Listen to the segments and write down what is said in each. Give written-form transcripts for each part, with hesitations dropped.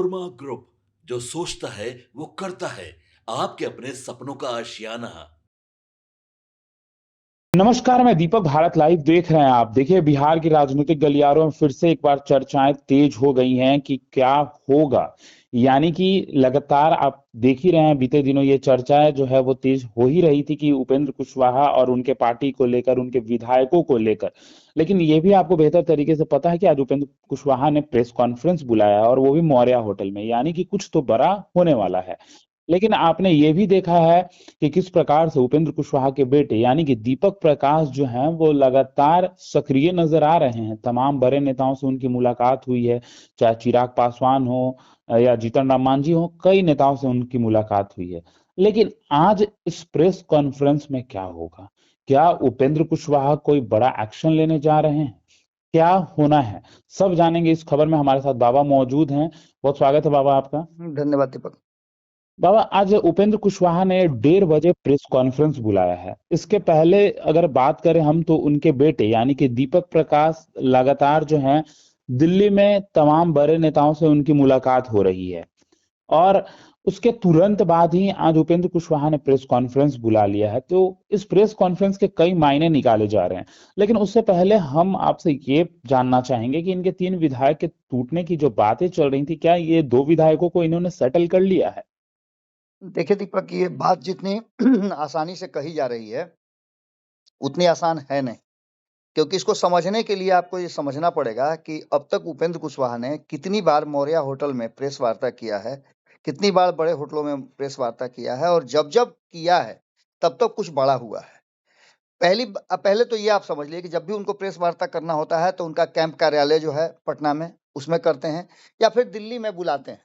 नोरमा group, जो सोचता है वो करता है। आपके अपने सपनों का आशियाना। नमस्कार। मैं दीपक। भारत लाइव देख रहे हैं आप। देखिए, बिहार की राजनीतिक गलियारों में फिर से एक बार चर्चाएं तेज हो गई हैं कि क्या होगा। यानी कि लगातार आप देख ही रहे हैं, बीते दिनों ये चर्चाएं जो है वो तेज हो ही रही थी कि उपेंद्र कुशवाहा और उनके पार्टी को लेकर, उनके विधायकों को लेकर। लेकिन ये भी आपको बेहतर तरीके से पता है कि आज उपेंद्र कुशवाहा ने प्रेस कॉन्फ्रेंस बुलाया है, और वो भी मौर्या होटल में। यानी कि कुछ तो बड़ा होने वाला है। लेकिन आपने ये भी देखा है कि किस प्रकार से उपेंद्र कुशवाहा के बेटे यानी कि दीपक प्रकाश जो हैं वो लगातार सक्रिय नजर आ रहे हैं। तमाम बड़े नेताओं से उनकी मुलाकात हुई है, चाहे चिराग पासवान हो या जीतन राम मांझी हो, कई नेताओं से उनकी मुलाकात हुई है। लेकिन आज इस प्रेस कॉन्फ्रेंस में क्या होगा? क्या उपेंद्र कुशवाहा कोई बड़ा एक्शन लेने जा रहे हैं? क्या होना है, सब जानेंगे इस खबर में। हमारे साथ बाबा मौजूद हैं। बहुत स्वागत है बाबा आपका। धन्यवाद दीपक। बाबा, आज उपेंद्र कुशवाहा ने 1:30 बजे प्रेस कॉन्फ्रेंस बुलाया है। इसके पहले अगर बात करें हम, तो उनके बेटे यानी कि दीपक प्रकाश लगातार जो हैं दिल्ली में तमाम बड़े नेताओं से उनकी मुलाकात हो रही है। और उसके तुरंत बाद ही आज उपेंद्र कुशवाहा ने प्रेस कॉन्फ्रेंस बुला लिया है। तो इस प्रेस कॉन्फ्रेंस के कई मायने निकाले जा रहे हैं। लेकिन उससे पहले हम आपसे ये जानना चाहेंगे कि इनके 3 विधायक के टूटने की जो बातें चल रही थी, क्या ये 2 विधायकों को इन्होंने सेटल कर लिया है? देखिए दीपक, ये बात जितनी आसानी से कही जा रही है उतनी आसान है नहीं, क्योंकि इसको समझने के लिए आपको ये समझना पड़ेगा कि अब तक उपेंद्र कुशवाहा ने कितनी बार मौर्या होटल में प्रेस वार्ता किया है, कितनी बार बड़े होटलों में प्रेस वार्ता किया है, और जब जब किया है तब तब कुछ बड़ा हुआ है। पहले तो ये आप समझ लिए कि जब भी उनको प्रेस वार्ता करना होता है तो उनका कैंप कार्यालय जो है पटना में, उसमें करते हैं, या फिर दिल्ली में बुलाते हैं।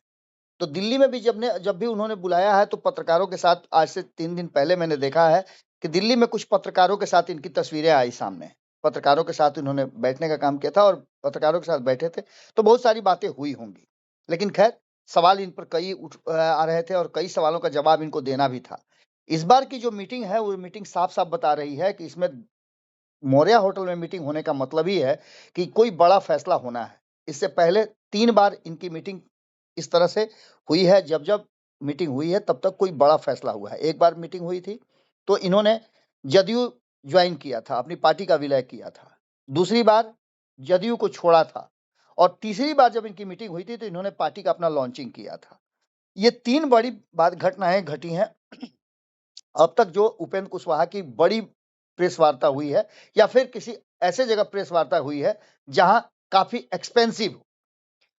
तो दिल्ली में भी जब भी उन्होंने बुलाया है तो पत्रकारों के साथ, आज से 3 दिन पहले मैंने देखा है कि दिल्ली में कुछ पत्रकारों के साथ इनकी तस्वीरें आई सामने। पत्रकारों के साथ इन्होंने बैठने का काम किया था और पत्रकारों के साथ बैठे थे, तो बहुत सारी बातें हुई होंगी। लेकिन खैर, सवाल इन पर कई आ रहे थे और कई सवालों का जवाब इनको देना भी था। इस बार की जो मीटिंग है वो मीटिंग साफ साफ बता रही है कि इसमें मौर्या होटल में मीटिंग होने का मतलब ही है कि कोई बड़ा फैसला होना है। इससे पहले 3 बार इनकी मीटिंग इस तरह से हुई है, जब जब मीटिंग हुई है तब तक कोई बड़ा फैसला हुआ है। एक बार मीटिंग हुई थी तो इन्होंने जदयू ज्वाइन किया था, अपनी पार्टी का विलय किया था। दूसरी बार जदयू को छोड़ा था, और तीसरी बार जब इनकी मीटिंग हुई थी तो इन्होंने पार्टी का अपना लॉन्चिंग किया था। ये 3 बड़ी बात घटनाएं घटी हैं अब तक, जो उपेंद्र कुशवाहा की बड़ी प्रेस वार्ता हुई है, या फिर किसी ऐसे जगह प्रेस वार्ता हुई है जहां काफी एक्सपेंसिव हो।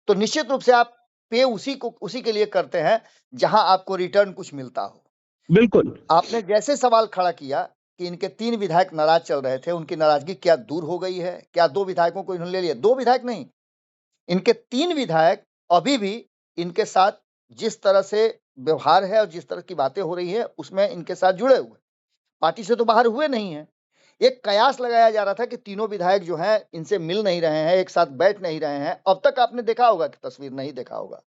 तो निश्चित रूप से आप पे उसी के लिए करते हैं जहां आपको रिटर्न कुछ मिलता हो। बिल्कुल। आपने जैसे सवाल खड़ा किया कि इनके 3 विधायक नाराज चल रहे थे, उनकी नाराजगी क्या दूर हो गई है? क्या 2 विधायकों को इन्होंने ले लिया? 2 विधायक नहीं, इनके 3 विधायक अभी भी इनके साथ जिस तरह से व्यवहार है और जिस तरह की बातें हो रही है उसमें इनके साथ जुड़े हुए, पार्टी से तो बाहर हुए नहीं है। एक कयास लगाया जा रहा था कि तीनों विधायक जो हैं इनसे मिल नहीं रहे हैं, एक साथ बैठ नहीं रहे हैं। अब तक आपने देखा होगा कि तस्वीर नहीं देखा होगा।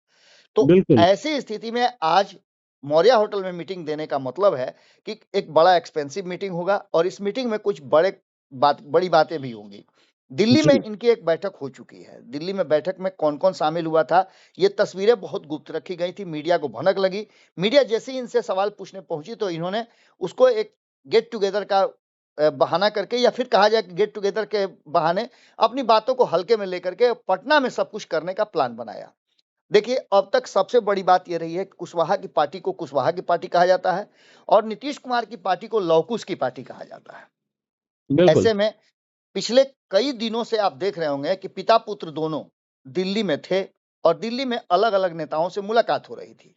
तो बिल्कुल। ऐसी स्थिति में आज मौर्या होटल में मीटिंग देने का मतलब है कि एक बड़ा एक्सपेंसिव मीटिंग होगा, और इस मीटिंग में कुछ बड़ी बातें भी होंगी। दिल्ली में जी। इनकी एक बैठक हो चुकी है। दिल्ली में बैठक में कौन-कौन शामिल हुआ था, ये तस्वीरें बहुत गुप्त रखी गई थी, मीडिया को भनक लगी। मीडिया जैसे ही इनसे सवाल पूछने पहुंची तो इन्होंने उसको एक गेट टुगेदर का बहाना करके, या फिर कहा जाए कि गेट टुगेदर के बहाने अपनी बातों को हल्के में लेकर के पटना में सब कुछ करने का प्लान बनाया। देखिए, अब तक सबसे बड़ी बात ये रही है कि कुशवाहा की पार्टी को कुशवाहा की पार्टी कहा जाता है, और नीतीश कुमार की पार्टी को लवकुश की पार्टी कहा जाता है। बिल्कुल। ऐसे में पिछले कई दिनों से आप देख रहे होंगे कि पिता पुत्र दोनों दिल्ली में थे, और दिल्ली में अलग-अलग नेताओं से मुलाकात हो रही थी।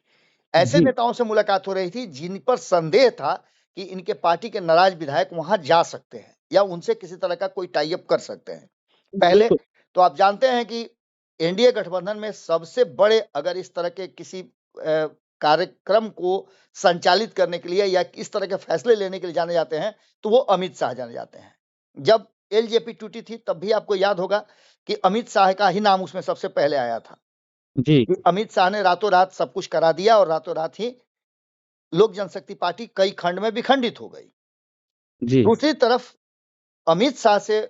ऐसे जी। नेताओं से मुलाकात हो रही थी जिन पर संदेह था कि इनके पार्टी के नाराज विधायक वहां जा सकते हैं या उनसे किसी तरह का कोई टाई अप कर सकते हैं। पहले बिल्कुल। तो आप जानते हैं कि एनडीए गठबंधन में सबसे बड़े, अगर इस तरह के किसी कार्यक्रम को संचालित करने के लिए या इस तरह के फैसले लेने के लिए जाने जाते हैं तो वो अमित शाह जाने जाते हैं। जब एलजेपी टूटी थी तब भी आपको याद होगा कि अमित शाह का ही नाम उसमें सबसे पहले आया था, जी। कि अमित शाह ने रातों रात सब कुछ करा दिया और रातों रात ही लोक जनशक्ति पार्टी कई खंड में विखंडित हो गई। जी। दूसरी तरफ अमित शाह से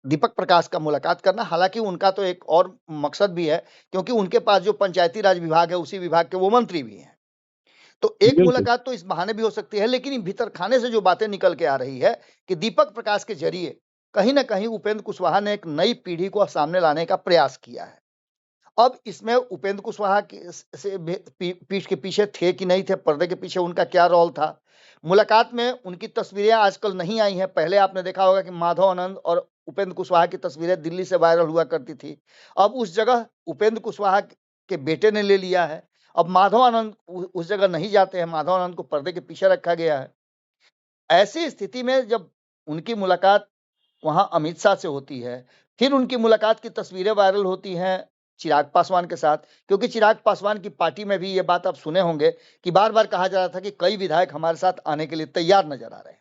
दीपक प्रकाश का मुलाकात करना। हालांकि उनका तो एक और मकसद भी है, क्योंकि उनके पास जो पंचायती राज विभाग है उसी विभाग के वो मंत्री भी हैं। तो एक बिल्कुल मुलाकात तो इस बहाने भी हो सकती है, लेकिन भीतर खाने से जो बातें निकल के आ रही है कि दीपक प्रकाश के जरिए कहीं ना कहीं उपेंद्र कुशवाहा ने एक नई पीढ़ी को सामने लाने का प्रयास किया है। अब इसमें उपेंद्र कुशवाहा से पीठ के पीछे थे कि नहीं थे, पर्दे के पीछे उनका क्या रोल था। मुलाकात में उनकी तस्वीरें आजकल नहीं आई हैं। पहले आपने देखा होगा कि माधव आनंद और उपेंद्र कुशवाहा की तस्वीरें दिल्ली से वायरल हुआ करती थी। अब उस जगह उपेंद्र कुशवाहा के बेटे ने ले लिया है। अब माधव आनंद उस जगह नहीं जाते हैं, माधव आनंद को पर्दे के पीछे रखा गया है। ऐसी स्थिति में जब उनकी मुलाकात वहां अमित शाह से होती है, फिर उनकी मुलाकात की तस्वीरें वायरल होती हैं चिराग पासवान के साथ, क्योंकि चिराग पासवान की पार्टी में भी ये बात आप सुने होंगे कि बार बार कहा जा रहा था कि कई विधायक हमारे साथ आने के लिए तैयार नजर आ रहे हैं।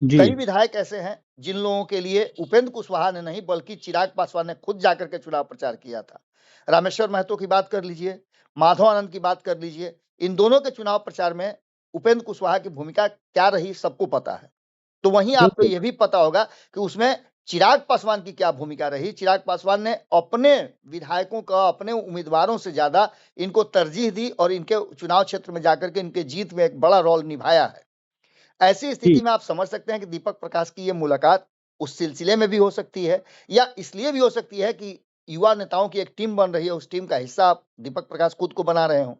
जी। कई विधायक ऐसे हैं जिन लोगों के लिए उपेंद्र कुशवाहा ने नहीं बल्कि चिराग पासवान ने खुद जाकर के चुनाव प्रचार किया था। रामेश्वर महतो की बात कर लीजिए, माधव आनंद की बात कर लीजिए, इन दोनों के चुनाव प्रचार में उपेंद्र कुशवाहा की भूमिका क्या रही सबको पता है। तो वहीं आपको बिल्कुल यह भी पता होगा कि उसमें चिराग पासवान की क्या भूमिका रही। चिराग पासवान ने अपने विधायकों का, अपने उम्मीदवारों से ज्यादा इनको तरजीह दी और इनके चुनाव क्षेत्र में जाकर के इनके जीत में एक बड़ा रोल निभाया है। ऐसी स्थिति जी। में आप समझ सकते हैं कि दीपक प्रकाश की ये मुलाकात उस सिलसिले में भी हो सकती है, या इसलिए भी हो सकती है कि युवा नेताओं की एक टीम बन रही है, उस टीम का हिस्सा आप दीपक प्रकाश खुद को बना रहे हो।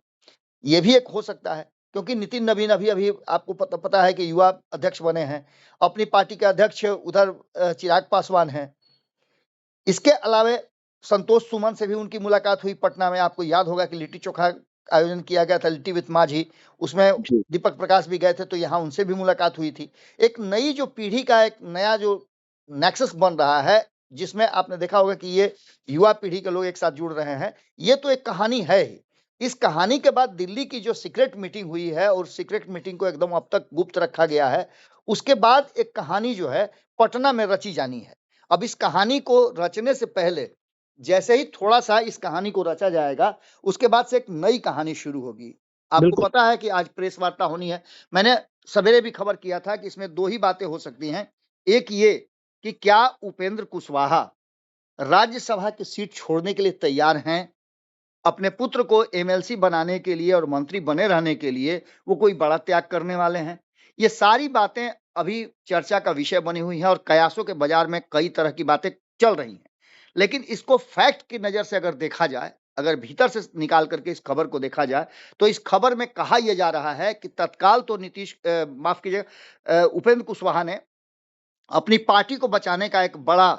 ये भी एक हो सकता है, क्योंकि नितिन नवीन अभी अभी आपको पता है कि युवा अध्यक्ष बने हैं। अपनी पार्टी के अध्यक्ष उधर चिराग पासवान हैं। इसके अलावे संतोष सुमन से भी उनकी मुलाकात हुई पटना में। आपको याद होगा कि लिट्टी चोखा आयोजन किया गया था, लिट्टी विथ माझी, उसमें जी। दीपक प्रकाश भी गए थे, तो यहाँ उनसे भी मुलाकात हुई थी। एक नई जो पीढ़ी का एक नया जो नेक्सस बन रहा है, जिसमें आपने देखा होगा कि ये युवा पीढ़ी के लोग एक साथ जुड़ रहे हैं, ये तो एक कहानी है ही। इस कहानी के बाद दिल्ली की जो सीक्रेट मीटिंग हुई है और सीक्रेट मीटिंग को एकदम अब तक गुप्त रखा गया है, उसके बाद एक कहानी जो है पटना में रची जानी है। अब इस कहानी को रचने से पहले जैसे ही थोड़ा सा इस कहानी को रचा जाएगा, उसके बाद से एक नई कहानी शुरू होगी। आपको बिल्कुल पता है कि आज प्रेस वार्ता होनी है। मैंने सवेरे भी खबर किया था कि इसमें दो ही बातें हो सकती हैं। एक ये कि क्या उपेंद्र कुशवाहा राज्यसभा की सीट छोड़ने के लिए तैयार हैं, अपने पुत्र को एमएलसी बनाने के लिए और मंत्री बने रहने के लिए वो कोई बड़ा त्याग करने वाले हैं। ये सारी बातें अभी चर्चा का विषय बनी हुई हैं और कयासों के बाजार में कई तरह की बातें चल रही हैं। लेकिन इसको फैक्ट की नजर से अगर देखा जाए, अगर भीतर से निकाल करके इस खबर को देखा जाए, तो इस खबर में कहा यह जा रहा है कि तत्काल तो माफ कीजिए, उपेंद्र कुशवाहा ने अपनी पार्टी को बचाने का एक बड़ा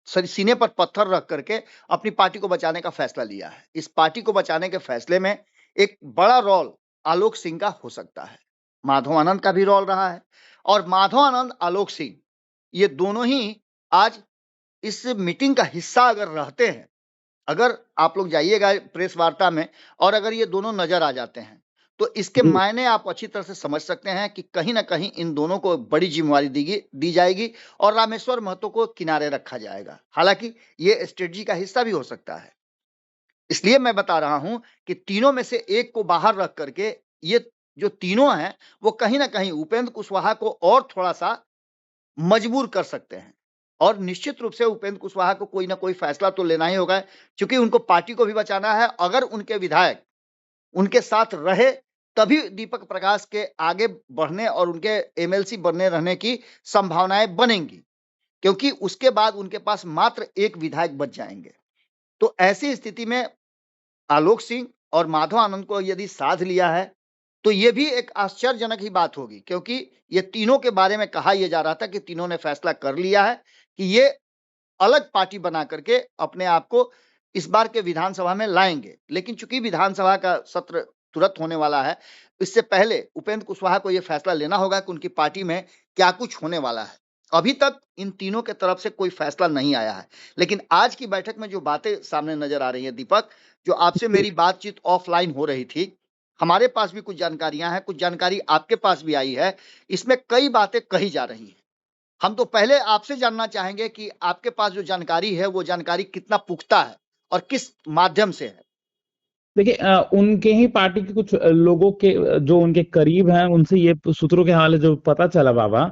सीने पर पत्थर रख करके अपनी पार्टी को बचाने का फैसला लिया है। इस पार्टी को बचाने के फैसले में एक बड़ा रोल आलोक सिंह का हो सकता है। माधव आनंद का भी रोल रहा है, और माधव आनंद, आलोक सिंह, ये दोनों ही आज इस मीटिंग का हिस्सा अगर रहते हैं, अगर आप लोग जाइएगा प्रेस वार्ता में और अगर ये दोनों नजर आ जाते हैं, तो इसके जी। मायने आप अच्छी तरह से समझ सकते हैं कि कहीं ना कहीं इन दोनों को बड़ी जिम्मेवारी दी जाएगी और रामेश्वर महतो को किनारे रखा जाएगा। हालांकि ये स्ट्रेटजी का हिस्सा भी हो सकता है। इसलिए मैं बता रहा हूं कि तीनों में से एक को बाहर रख करके ये जो तीनों हैं वो कहीं ना कहीं उपेंद्र कुशवाहा को और थोड़ा सा मजबूर कर सकते हैं। और निश्चित रूप से उपेंद्र कुशवाहा को कोई ना कोई फैसला तो लेना ही होगा, क्योंकि उनको पार्टी को भी बचाना है। अगर उनके विधायक उनके साथ रहे तभी दीपक प्रकाश के आगे बढ़ने और उनके एमएलसी बनने रहने की संभावनाएं बनेंगी, क्योंकि उसके बाद उनके पास मात्र एक विधायक बच जाएंगे। तो ऐसी स्थिति में आलोक सिंह और माधव आनंद को यदि साध लिया है तो ये भी एक आश्चर्यजनक ही बात होगी, क्योंकि ये तीनों के बारे में कहा यह जा रहा था कि तीनों ने फैसला कर लिया है कि ये अलग पार्टी बना करके अपने आप को इस बार के विधानसभा में लाएंगे। लेकिन चूंकि विधानसभा का सत्र तुरंत होने वाला है, इससे पहले उपेंद्र कुशवाहा को यह फैसला लेना होगा कि उनकी पार्टी में क्या कुछ होने वाला है। अभी तक इन तीनों के तरफ से कोई फैसला नहीं आया है, लेकिन आज की बैठक में जो बातें सामने नजर आ रही है दीपक, जो आपसे मेरी बातचीत ऑफलाइन हो रही थी, हमारे पास भी कुछ जानकारियां हैं, कुछ जानकारी आपके पास भी आई है। इसमें कई बातें कही जा रही हैं। हम तो पहले आपसे जानना चाहेंगे कि आपके पास जो जानकारी है वो जानकारी कितना पुख्ता है और किस माध्यम से है। देखिए उनके ही पार्टी के कुछ लोगों के जो उनके करीब हैं उनसे ये सूत्रों के हवाले जो पता चला बाबा,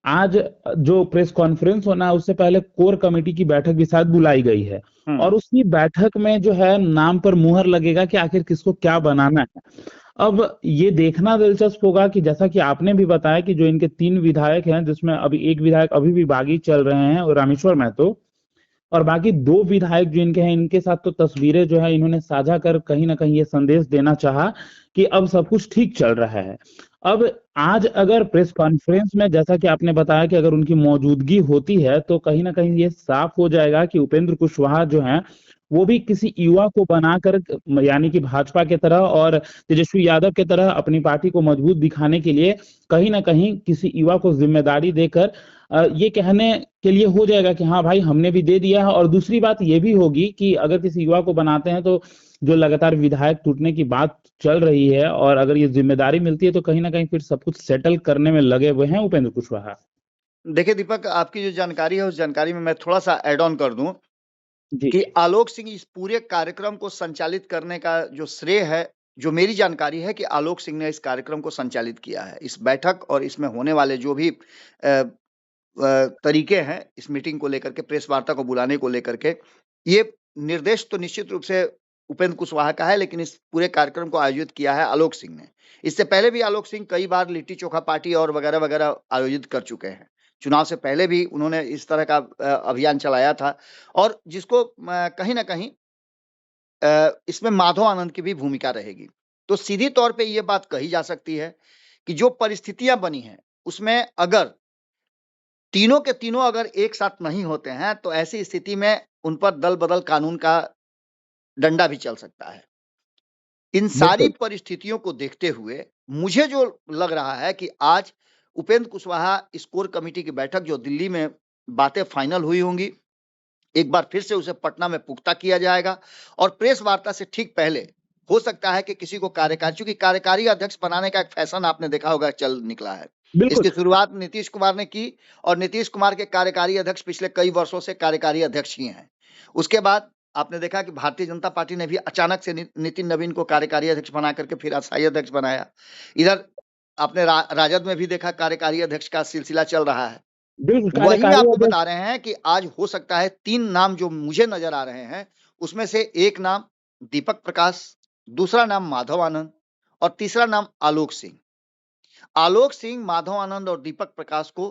आज जो प्रेस कॉन्फ्रेंस होना है उससे पहले कोर कमेटी की बैठक भी शायद बुलाई गई है, और उसी बैठक में जो है नाम पर मुहर लगेगा कि आखिर किसको क्या बनाना है। अब ये देखना दिलचस्प होगा कि जैसा कि आपने भी बताया कि जो इनके 3 विधायक हैं, जिसमें अभी एक विधायक अभी भी बागी चल रहे हैं, और रामेश्वर महतो, और बाकी 2 विधायक जो इनके हैं, इनके साथ तो तस्वीरें जो है इन्होंने साझा कर कहीं ना कहीं ये संदेश देना चाहा कि अब सब कुछ ठीक चल रहा है। अब आज अगर प्रेस कॉन्फ्रेंस में, जैसा कि आपने बताया कि अगर उनकी मौजूदगी होती है, तो कहीं ना कहीं ये साफ हो जाएगा कि उपेंद्र कुशवाहा जो है वो भी किसी युवा को बनाकर, यानी कि भाजपा के तरह और तेजस्वी यादव के तरह अपनी पार्टी को मजबूत दिखाने के लिए कहीं ना कहीं किसी युवा को जिम्मेदारी देकर ये कहने के लिए हो जाएगा कि हाँ भाई हमने भी दे दिया है। और दूसरी बात ये भी होगी कि अगर किसी युवा को बनाते हैं तो जो लगातार विधायक टूटने की बात चल रही है, और अगर ये जिम्मेदारी मिलती है तो कहीं ना कहीं फिर सब कुछ सेटल करने में लगे हुए हैं उपेंद्र कुशवाहा। देखिए दीपक, आपकी जो जानकारी है उस जानकारी में मैं थोड़ा सा ऐड ऑन कर दूं जी। कि आलोक सिंह इस पूरे कार्यक्रम को संचालित करने का जो श्रेय है, जो मेरी जानकारी है कि आलोक सिंह ने इस कार्यक्रम को संचालित किया है। इस बैठक और इसमें होने वाले जो भी तरीके हैं इस मीटिंग को लेकर के, प्रेस वार्ता को बुलाने को लेकर के, ये निर्देश तो निश्चित रूप से उपेंद्र कुशवाहा का है, लेकिन इस पूरे कार्यक्रम को आयोजित किया है आलोक सिंह ने। इससे पहले भी आलोक सिंह कई बार लिट्टी चोखा पार्टी और वगैरह वगैरह आयोजित कर चुके हैं। चुनाव से पहले भी उन्होंने इस तरह का अभियान चलाया था, और जिसको कहीं ना कहीं इसमें माधव आनंद की भी भूमिका रहेगी। तो सीधी तौर पे ये बात कही जा सकती है कि जो परिस्थितियां बनी हैं उसमें अगर तीनों के तीनों अगर एक साथ नहीं होते हैं तो ऐसी स्थिति में उन पर दल बदल कानून का डंडा भी चल सकता है। इन सारी बिल्कुल। परिस्थितियों को देखते हुए मुझे जो लग रहा है कि आज उपेंद्र कुशवाहा इस कोर कमेटी की बैठक जो दिल्ली में बातें फाइनल हुई होंगी, एक बार फिर से उसे पटना में पुख्ता किया जाएगा, और प्रेस वार्ता से ठीक पहले हो सकता है कि किसी को कार्यकारी, चूंकि कार्यकारी अध्यक्ष बनाने का एक फैशन आपने देखा होगा चल निकला है। बिल्कुल। इसकी शुरुआत नीतीश कुमार ने की, और नीतीश कुमार के कार्यकारी अध्यक्ष पिछले कई वर्षों से कार्यकारी अध्यक्ष ही हैं। उसके बाद आपने देखा कि भारतीय जनता पार्टी ने भी अचानक से नितिन नवीन को कार्यकारी अध्यक्ष बना करके फिर अस्थायी अध्यक्ष बनाया। इधर आपने राजद में भी देखा कार्यकारी अध्यक्ष का सिलसिला चल रहा है। बिल्कुल वही कार्यकारी आपको अध्यक्ष। बता रहे हैं कि आज हो सकता है 3 नाम जो मुझे नजर आ रहे हैं, उसमें से एक नाम दीपक प्रकाश, दूसरा नाम माधव आनंद, और तीसरा नाम आलोक सिंह। आलोक सिंह, माधव आनंद और दीपक प्रकाश को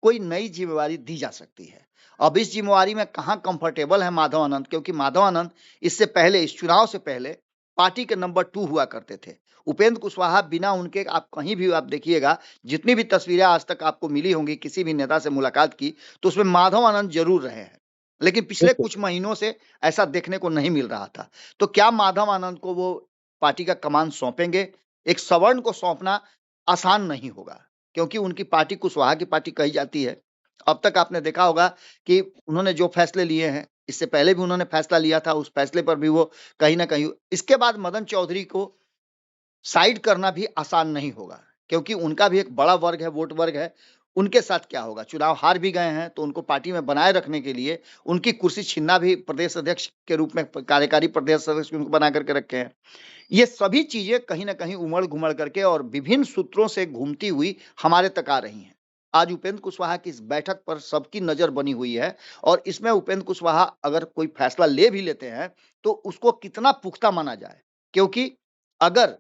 कोई नई जिम्मेवारी दी जा सकती है। अब इस जिम्मेवारी में कहां कंफर्टेबल है माधव आनंद, क्योंकि माधव आनंद इससे पहले, इस चुनाव से पहले पार्टी के नंबर 2 हुआ करते थे। उपेंद्र कुशवाहा बिना उनके, आप कहीं भी आप देखिएगा, जितनी भी तस्वीरें आज तक आपको मिली होंगी किसी भी नेता से मुलाकात की, तो उसमें माधव आनंद जरूर रहे हैं, लेकिन पिछले बिल्कुल। कुछ महीनों से ऐसा देखने को नहीं मिल रहा था। तो क्या माधव आनंद को वो पार्टी का कमान सौंपेंगे? एक सवर्ण को सौंपना आसान नहीं होगा, क्योंकि उनकी पार्टी कुशवाहा की पार्टी कही जाती है। अब तक आपने देखा होगा कि उन्होंने जो फैसले लिए हैं, इससे पहले भी उन्होंने फैसला लिया था, उस फैसले पर भी वो कहीं ना कहीं, इसके बाद मदन चौधरी को साइड करना भी आसान नहीं होगा, क्योंकि उनका भी एक बड़ा वर्ग है, वोट वर्ग है। उनके साथ क्या होगा? चुनाव हार भी गए हैं, तो उनको पार्टी में बनाए रखने के लिए उनकी कुर्सी छीनना भी, प्रदेश अध्यक्ष के रूप में कार्यकारी प्रदेश अध्यक्ष उनको बना करके रखे हैं। ये सभी चीजें कहीं ना कहीं उमड़ घुमड़ करके और विभिन्न सूत्रों से घूमती हुई हमारे तक आ रही हैं। आज उपेंद्र कुशवाहा की इस बैठक पर सबकी नजर बनी हुई है, और इसमें उपेंद्र कुशवाहा अगर कोई फैसला ले भी लेते हैं तो उसको कितना पुख्ता माना जाए, क्योंकि अगर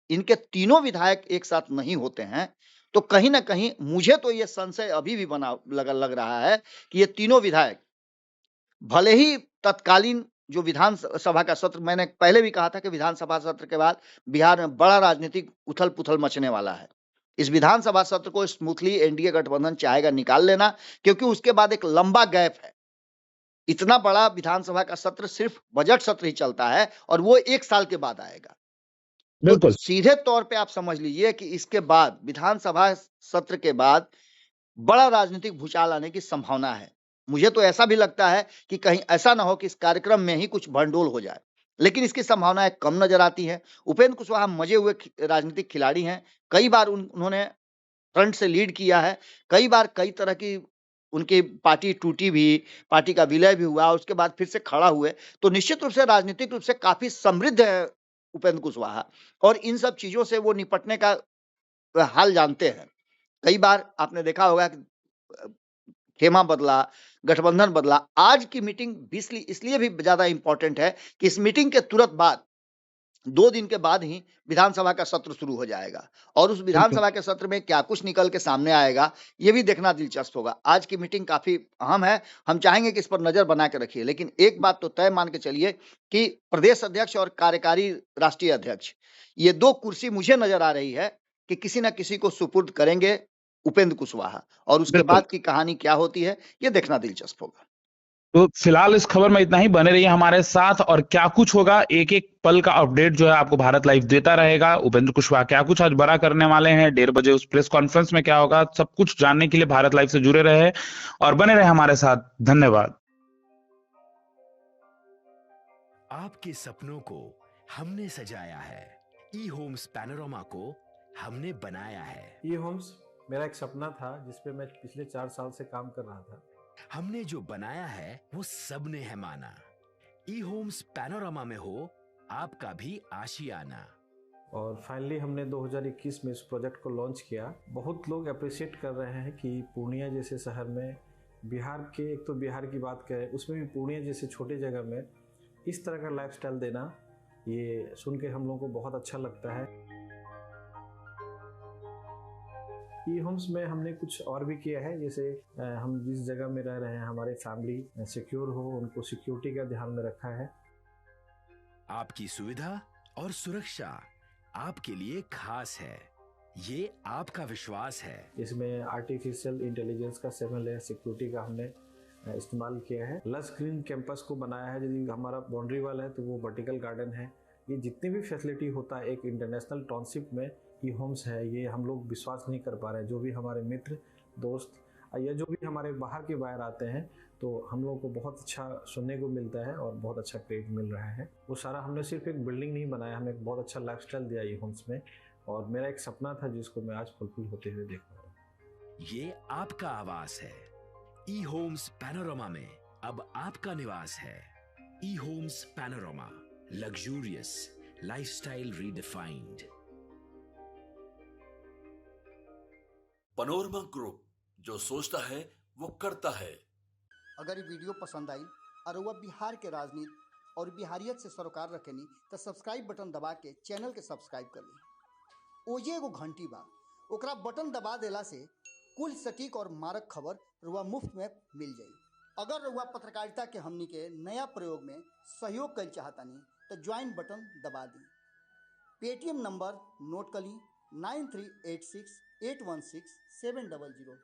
इनके तीनों विधायक एक साथ नहीं होते हैं तो कहीं ना कहीं मुझे तो ये संशय अभी भी बना लग रहा है कि ये तीनों विधायक भले ही तत्कालीन जो विधानसभा का सत्र, मैंने पहले भी कहा था कि विधानसभा सत्र के बाद बिहार में बड़ा राजनीतिक उथल पुथल मचने वाला है। इस विधानसभा सत्र को स्मूथली एनडीए गठबंधन चाहेगा निकाल लेना, क्योंकि उसके बाद एक लंबा गैप है। इतना बड़ा विधानसभा का सत्र सिर्फ बजट सत्र ही चलता है, और वो 1 साल के बाद आएगा। तो बिल्कुल। सीधे तौर पे आप समझ लीजिए कि इसके बाद, विधानसभा सत्र के बाद, बड़ा राजनीतिक भूचाल आने की संभावना है। मुझे तो ऐसा भी लगता है कि कहीं ऐसा ना हो कि इस कार्यक्रम में ही कुछ भंडोल हो जाए, लेकिन इसकी संभावनाएं कम नजर आती हैं। उपेंद्र कुशवाहा मजे हुए राजनीतिक खिलाड़ी हैं। कई बार उन्होंने फ्रंट से लीड किया है, कई बार कई तरह की उनकी पार्टी टूटी भी, पार्टी का विलय भी हुआ, उसके बाद फिर से खड़ा हुए। तो निश्चित रूप से राजनीतिक रूप से काफी समृद्ध है उपेंद्र कुशवाहा, और इन सब चीजों से वो निपटने का हाल जानते हैं। कई बार आपने देखा होगा कि खेमा बदला, गठबंधन बदला। आज की मीटिंग इसलिए भी ज्यादा इंपॉर्टेंट है कि इस मीटिंग के तुरंत बाद 2 दिन के बाद ही विधानसभा का सत्र शुरू हो जाएगा और उस बिल्कुल विधानसभा के सत्र में क्या कुछ निकल के सामने आएगा, ये भी देखना दिलचस्प होगा। आज की मीटिंग काफ़ी अहम है, हम चाहेंगे कि इस पर नज़र बना के रखिए। लेकिन एक बात तो तय मान के चलिए कि प्रदेश अध्यक्ष और कार्यकारी राष्ट्रीय अध्यक्ष, ये 2 कुर्सी मुझे नज़र आ रही है कि किसी न किसी को सुपुर्द करेंगे उपेंद्र कुशवाहा और उसके बिल्कुल। बाद की कहानी क्या होती है, ये देखना दिलचस्प होगा। तो फिलहाल इस खबर में इतना ही। बने रहिए हमारे साथ और क्या कुछ होगा एक एक पल का अपडेट जो है आपको भारत लाइव देता रहेगा। उपेंद्र कुशवाहा क्या कुछ आज बड़ा करने वाले हैं, 1:30 बजे उस प्रेस कॉन्फ्रेंस में क्या होगा, सब कुछ जानने के लिए भारत लाइव से जुड़े रहे और बने रहे हमारे साथ। धन्यवाद। आपके सपनों को हमने सजाया है, ई होम्स पैनोरमा को हमने बनाया है। ई होम्स मेरा एक सपना था जिस पे मैं पिछले 4 साल से काम कर रहा था। हमने जो बनाया है वो सबने है माना। ई होम्स पैनोरमा में हो आपका भी आशियाना। और फाइनली हमने 2021 में इस प्रोजेक्ट को लॉन्च किया। बहुत लोग अप्रिशिएट कर रहे हैं कि पूर्णिया जैसे शहर में, बिहार के, एक तो बिहार की बात करें उसमें भी पूर्णिया जैसे छोटे जगह में इस तरह का लाइफस्टाइल देना, ये सुन के हम लोगों को बहुत अच्छा लगता है। ई होम्स में हमने कुछ और भी किया है, जैसे हम जिस जगह में रह रहे हैं हमारे फैमिली सिक्योर हो, उनको सिक्योरिटी का ध्यान में रखा है। आपकी सुविधा और सुरक्षा आपके लिए खास है, ये आपका विश्वास है। इसमें आर्टिफिशियल इंटेलिजेंस का 7 लेयर सिक्योरिटी का हमने इस्तेमाल किया है। लस ग्रीन कैंपस को बनाया है। यदि हमारा बाउंड्री वाल है तो वो वर्टिकल गार्डन है। ये जितनी भी फैसिलिटी होता है एक इंटरनेशनल टाउनशिप में, ई होम्स है, ये हम लोग विश्वास नहीं कर पा रहे हैं। जो भी हमारे मित्र दोस्त या जो भी हमारे बाहर के बाहर आते हैं तो हम लोगों को बहुत अच्छा सुनने को मिलता है और बहुत अच्छा क्रेडिट मिल रहा है। वो सारा हमने सिर्फ एक बिल्डिंग नहीं बनाया, हमें एक बहुत अच्छा लाइफस्टाइल दिया ई होम्स में, और मेरा एक सपना था जिसको मैं आज फुलफिल होते हुए देख पा रहा हूँ। ये आपका आवास है। ई होम्स पैनोरमा में अब आपका निवास है। E Homes Panorama, luxurious lifestyle redefined. Panorama group, जो सोचता है वो करता है। अगर ये वीडियो पसंद आई और वह बिहार के राजनीति और बिहारियत से सरोकार रखेनी तो सब्सक्राइब बटन दबा के चैनल के सब्सक्राइब कर ली। ओजे एगो घंटी बा, ओकरा बटन दबा देला से कुल सटीक और मारक खबर रुआ मुफ्त में मिल जाई। अगर रुआ पत्रकारिता के हमनी के नया प्रयोग में सहयोग कर चाहतानी तो ज्वाइन बटन दबा दी। पेटीएम नंबर नोट कर ली 9386816700।